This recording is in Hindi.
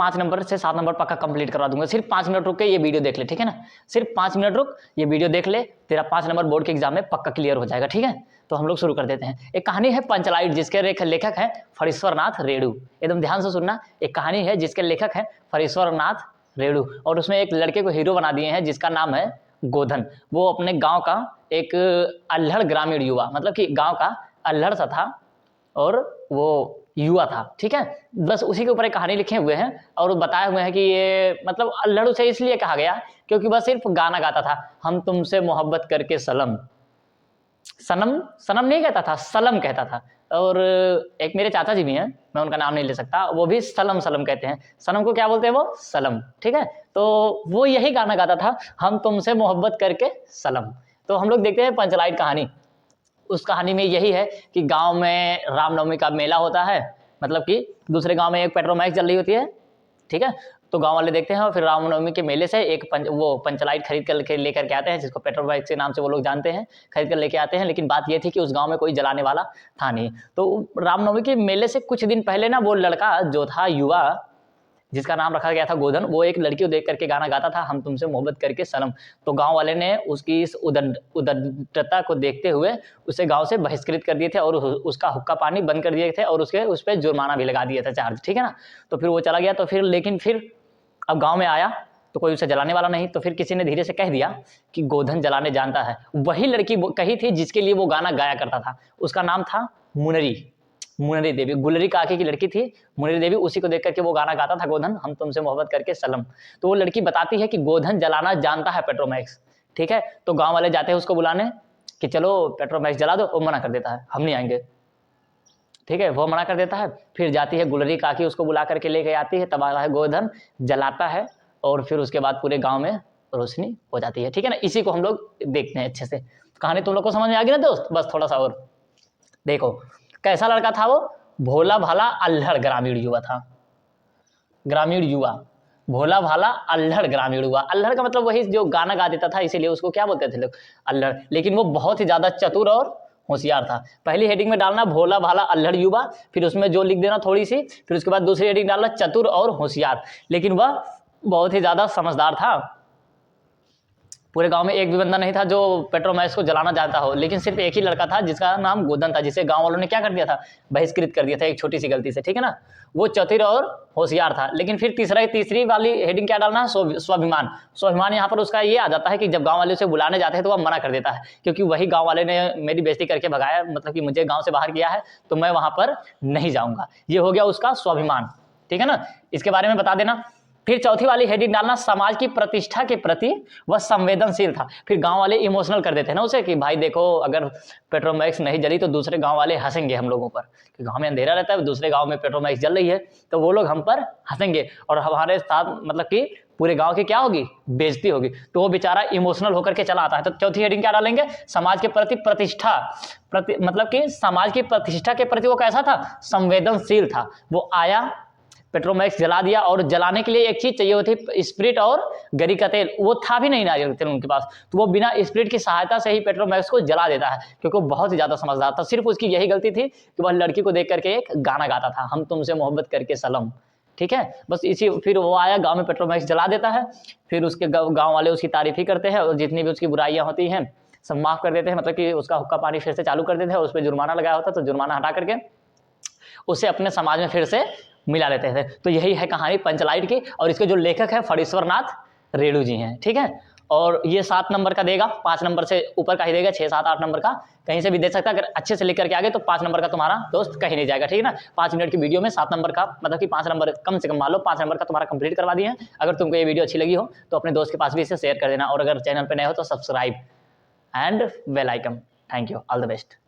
5 नंबर से 7 नंबर पक्का कंप्लीट करवा दूंगा। सिर्फ 5 मिनट रुक के ये वीडियो देख ले, ठीक है ना, सिर्फ 5 मिनट रुक, ये वीडियो देख ले, तेरा 5 नंबर बोर्ड के एग्जाम में पक्का क्लियर हो जाएगा, ठीक है। तो हम लोग शुरू कर देते हैं। एक कहानी है पंचलाइट, जिसके लेखक है फणीश्वरनाथ रेणु। एकदम ध्यान से सुनना। एक कहानी है जिसके लेखक है फणीश्वरनाथ रेणु, और उसमें एक लड़के को हीरो बना दिए हैं जिसका नाम है गोधन। वो अपने गांव का एक अल्हड़ ग्रामीण युवा, मतलब कि गांव का अल्हड़ सा था और वो युवा था, ठीक है। बस उसी के ऊपर एक कहानी लिखे हुए हैं और बताए हुए हैं कि ये मतलब अल्हड़ उसे इसलिए कहा गया क्योंकि वह सिर्फ गाना गाता था, हम तुमसे मोहब्बत करके सनम, सनम सनम नहीं कहता था, सलम कहता था। और एक मेरे चाचा जी भी हैं, मैं उनका नाम नहीं ले सकता, वो भी सलम सलम कहते हैं। सनम को क्या बोलते हैं? वो सलम, ठीक है। तो वो यही गाना गाता था, हम तुमसे मोहब्बत करके सलम। तो हम लोग देखते हैं पंचलाइट कहानी। उस कहानी में यही है कि गांव में रामनवमी का मेला होता है, मतलब कि दूसरे गांव में एक पेट्रोमैक्स चल रही होती है, ठीक है। तो गांव वाले देखते हैं और फिर रामनवमी के मेले से एक वो पंचलाइट खरीद कर लेकर के आते हैं, जिसको पेट्रोमैक्स के नाम से वो लोग जानते हैं, खरीद कर लेके आते हैं। लेकिन बात ये थी कि उस गांव में कोई जलाने वाला था नहीं। तो रामनवमी के मेले से कुछ दिन पहले ना वो लड़का जो था युवा, जिसका नाम रखा गया था गोधन, वो एक लड़की को देख करके गाना गाता था, हम तुमसे मोहब्बत करके सनम। तो गांव वाले ने उसकी इस उद्दंडता को देखते हुए उसे गांव से बहिष्कृत कर दिए थे और उसका हुक्का पानी बंद कर दिए थे और उस पर जुर्माना भी लगा दिया था, चार्ज, ठीक है ना। तो फिर वो चला गया। तो फिर अब गाँव में आया तो कोई उसे जलाने वाला नहीं। तो फिर किसी ने धीरे से कह दिया कि गोधन जलाने जानता है। वही लड़की कही थी जिसके लिए वो गाना गाया करता था, उसका नाम था मुनरी देवी, गुलरी काकी की लड़की थी मुनरी देवी। उसी को देख करके वो गाना गाता था गोधन, हम तुमसे मोहब्बत करके सलम। तो वो लड़की बताती है कि गोधन जलाना जानता है पेट्रोमैक्स, ठीक है। तो गांव वाले जाते हैं उसको बुलाने कि चलो पेट्रोमैक्स जला दो, वो मना कर देता है, हम नहीं आएंगे, ठीक है, वो मना कर देता है। फिर जाती है गुलरी काकी, उसको बुला करके लेके आती है, तब आता है गोधन, जलाता है और फिर उसके बाद पूरे गाँव में रोशनी हो जाती है, ठीक है ना। इसी को हम लोग देखते हैं अच्छे से। कहानी तुम लोग को समझ में आ गई ना दोस्त? बस थोड़ा सा और देखो, कैसा लड़का था वो? भोला भाला अल्हड़ ग्रामीण युवा था, ग्रामीण युवा, भोला भाला अल्हड़ ग्रामीण युवा। अल्हड़ का मतलब वही जो गाना गा देता था, इसीलिए उसको क्या बोलते थे लोग? अल्हड़। लेकिन वो बहुत ही ज्यादा चतुर और होशियार था। पहली हेडिंग में डालना भोला भाला अल्हड़ युवा, फिर उसमें जो लिख देना थोड़ी सी, फिर उसके बाद दूसरी हेडिंग डालना चतुर और होशियार। लेकिन वह बहुत ही ज्यादा समझदार था। पूरे गांव में एक भी बंदा नहीं था जो पेट्रोमैक्स को जलाना जानता हो, लेकिन सिर्फ एक ही लड़का था जिसका नाम गोधन था, जिसे गांव वालों ने क्या कर दिया था? बहिष्कृत कर दिया था एक छोटी सी गलती से, ठीक है ना। वो चतुर और होशियार था। लेकिन फिर तीसरी वाली हेडिंग क्या डालना? स्वाभिमान। स्वाभिमान यहाँ पर उसका ये आ जाता है कि जब गांव वाले उसे बुलाने जाते हैं तो वह मना कर देता है, क्योंकि वही गांव वाले ने मेरी बेइज्जती करके भगाया, मतलब कि मुझे गाँव से बाहर किया है, तो मैं वहां पर नहीं जाऊंगा। ये हो गया उसका स्वाभिमान, ठीक है ना। इसके बारे में बता देना। फिर चौथी वाली हेडिंग डालना समाज की प्रतिष्ठा के प्रति वह संवेदनशील था। फिर गांव वाले इमोशनल कर देते हैं ना उसे कि भाई देखो, अगर पेट्रोमैक्स नहीं जली तो दूसरे गांव वाले हंसेंगे हम लोगों पर, कि गांव में अंधेरा रहता है, दूसरे गांव में पेट्रोमैक्स जल रही है, तो वो लोग हम पर हंसेंगे और हमारे साथ मतलब कि पूरे गांव की क्या होगी? बेइज्जती होगी। तो वो बेचारा इमोशनल होकर के चला आता है। तो चौथी हेडिंग क्या डालेंगे? समाज के प्रति प्रतिष्ठा, मतलब कि समाज की प्रतिष्ठा के प्रति वो कैसा था? संवेदनशील था। वो आया, पेट्रोमैक्स जला दिया, और जलाने के लिए एक चीज चाहिए होती, स्प्रिट और गरी का तेल। वो था भी नहीं नारियल तेल उनके पास, तो वो बिना स्प्रिट की सहायता से ही पेट्रोमैक्स को जला देता है, क्योंकि वो बहुत ही ज्यादा समझदार था। सिर्फ उसकी यही गलती थी कि वह लड़की को देख करके एक गाना गाता था, हम तुमसे मोहब्बत करके सलम, ठीक है। बस इसी, फिर वो आया गाँव में पेट्रोमैक्स जला देता है। फिर उसके गाँव वाले उसकी तारीफ ही करते हैं और जितनी भी उसकी बुराइयां होती हैं सब माफ कर देते हैं, मतलब कि उसका हुक्का पानी फिर से चालू कर देते हैं। उस पर जुर्माना लगाया होता, तो जुर्माना हटा करके उसे अपने समाज में फिर से मिला लेते थे। तो यही है कहानी पंचलाइट की, और इसके जो लेखक है फणीश्वरनाथ रेणु जी हैं, ठीक है। और ये 7 नंबर का देगा, 5 नंबर से ऊपर का ही देगा, 6, 7, 8 नंबर का कहीं से भी दे सकता है। अगर अच्छे से लिख करके आगे तो 5 नंबर का तुम्हारा दोस्त कहीं नहीं जाएगा, ठीक है ना। 5 मिनट की वीडियो में 7 नंबर का, मतलब कि 5 नंबर कम से कम मान लो 5 नंबर का तुम्हारा कंप्लीट करवा दिए हैं। अगर तुमको ये वीडियो अच्छी लगी हो तो अपने दोस्त के पास भी इसे शेयर कर देना, और अगर चैनल पर नए हो तो subscribe and bell icon. Thank you, all the best.